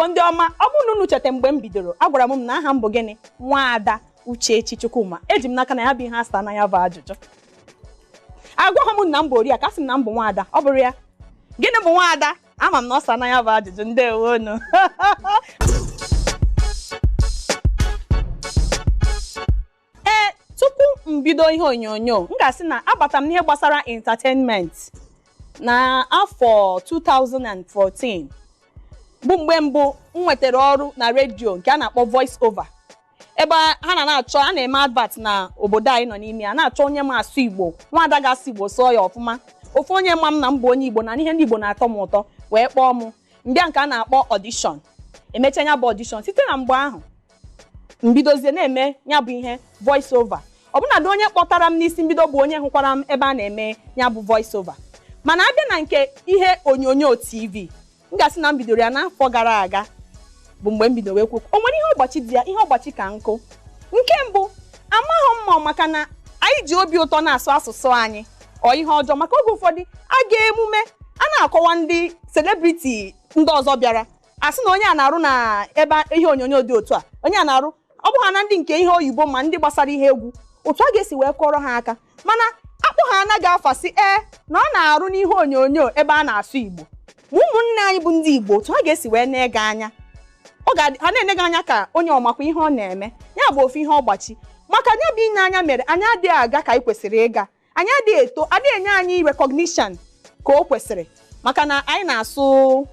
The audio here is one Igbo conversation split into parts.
Igbo ndị ọma, ọ bụrụ na unu cheta mgbe m bidoro, agwara m na aha m bụ gịnị? Nwaada Uchechi Chukwuma. Eji m n'aka na ya bụ ihe asa na ya bụ ajụjụ. Agwaghị m na m bụ Oriakụ, asị m na m bụ nwaada. Ọ bụrụ ya. Gịnị bụ nwaada? Ama m na ọ sa na ya bụ ajụjụ. Ndewonu. Tupu m bido ihe onyonyo, m ga-asị na abata m n'ihe gbasara entertainment na afọ 2014. Bụ mgbe mbụ m nwetara ọrụ na redio nke a na-akpọ voice over. Ebe ha na-achọ, a na-eme advert na obodo anyị nọ n'ime ya, na-achọ onye ma asụ Igbo, nwaada ga-asụ Igbo sụọ ya ọfụma. Ofu onye ma m na m bụ onye Igbo na ihe ndị Igbo na-atọ m ụtọ wee kpọọ m mbịa nke a na-akpọ audition. Emecha ya bụ audition. Site na mgbe ahụ mbidozie na-eme ya bụ ihe voice over. Ọbụnadị onye kpọtara m n'isi mbido bụ onye hụkwara m ebe a na-eme ya bụ voice over. Mana abịa na nke ihe onyonyo TV, m ga-asị na m bidoro ya n'afọ gara aga bụ mgbe m bidoro ekwu. O nwere ihe ọgbachi dị ya, ihe ọgbachi ka nkụ. Nke mbụ, amaghị mma maka na anyị ji obi ụtọ na-asụ asụsụ anyị ọ ihe ọjọọ, maka oge ụfọdụ a ga-emume a na-akọwa ndị celebrity ndị ọzọ bịara asị na onye a na-arụ na ebe ihe onyonyo dị otu a, onye a na-arụ, ọ bụ ha na ndị nke ihe oyibo ma ndị gbasara ihe egwu, otu a ga-esi wee kọrọ ha aka. Mana akpụ ha anaghị afasị na ọ na-arụ n'ihe onyonyo ebe a na-asụ Igbo. Ụmụnne anyị bụ ndị Igbo, otu ha ga-esi wee na-ege anya, ha na-enye gị anya ka onye ọmakwa ihe ọ na-eme. Ya bụ ofu ihe ọgbachi, maka ya bụ ine anya mere anyị adịghị aga ka anyị kwesịrị ịga, anyị adịghị eto, adịghị enye anyị recognition ka o kwesịrị, maka na anyị na-asụ,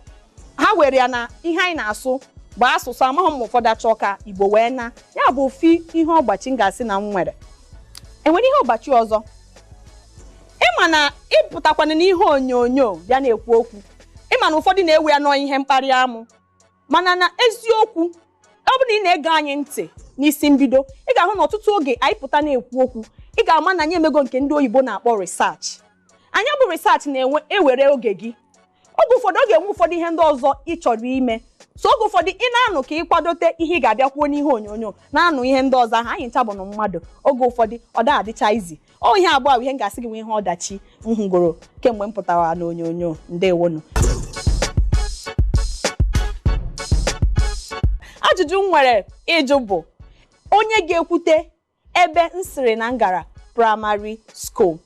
ha were ya na ihe anyị na-asụ bụ asụsụ amaghị m ụfọdụ achọ ka Igbo wee na. Ya bụ ofu ihe ọgbachi m ga-asị na m nwere. Enwere ihe ọgbachi ọzọ, ịma na ịpụtakwana n'ihe onyonyo bịa na-ekwu okwu, ịma na ụfọdụ na-ewe ya nọ ihe mkparị amụ, mana na eziokwu ọ bụ na ị na-ege anyị ntị n'isi mbido, ị ga-ahụ na ọtụtụ oge anyị pụta na-ekwu okwu, ị ga-ama na anyị emego nke ndị oyibo na-akpọ research. Anyị bụ research na-ewere oge gị. Oge ụfọdụ ọ ga-enwe ụfọdụ ihe ndị ọzọ ị chọrọ ime, so oge ụfọdụ ị na-anụ ka ị kwadote ihe ị ga-abịa kwuo n'ihe onyonyo, na-anụ ihe ndị ọzọ ahụ. Anyị ncha bụ na mmadụ, oge ụfọdụ ọ da adịcha izi. Ọ ihe abụọ bụ ihe m ga-asị gị nwe ihe ọdachi m hụgoro kemgbe m pụtara n'onyonyo. Ndewonu. Ajụjụ m nwere ịjụ bụ onye ga-ekwute ebe m siri na ngara primary school.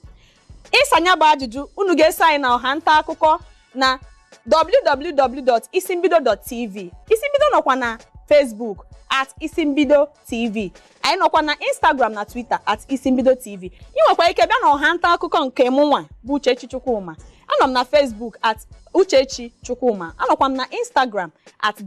Ịsanya bụ ajụjụ, unu ga-eso anyị na ọha nta akụkọ na www.isimbido.tv. Isimbido nọkwa na Facebook @isimbidotv. Anyị nọkwa na Instagram na Twitter @isimbidotv. Ị nwekwa ike bịa na ọha nta akụkọ nke mụ nwa bụ Uchechi Chukwuma. Anọ m na Facebook @Uchechi Chukwuma. Anọkwa m na Instagram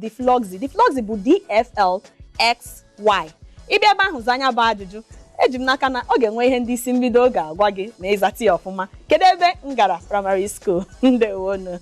@theflogsy. Theflogsy bụ DFLXY. Ịbịa ebe ahụ zanya bụ ajụjụ, eji m n'aka na ọ ga-enwe ihe ndị isi mbido ga-agwa gị ma ịzata ya ọfụma. Kedu ebe m gara primary school? Ndewonu.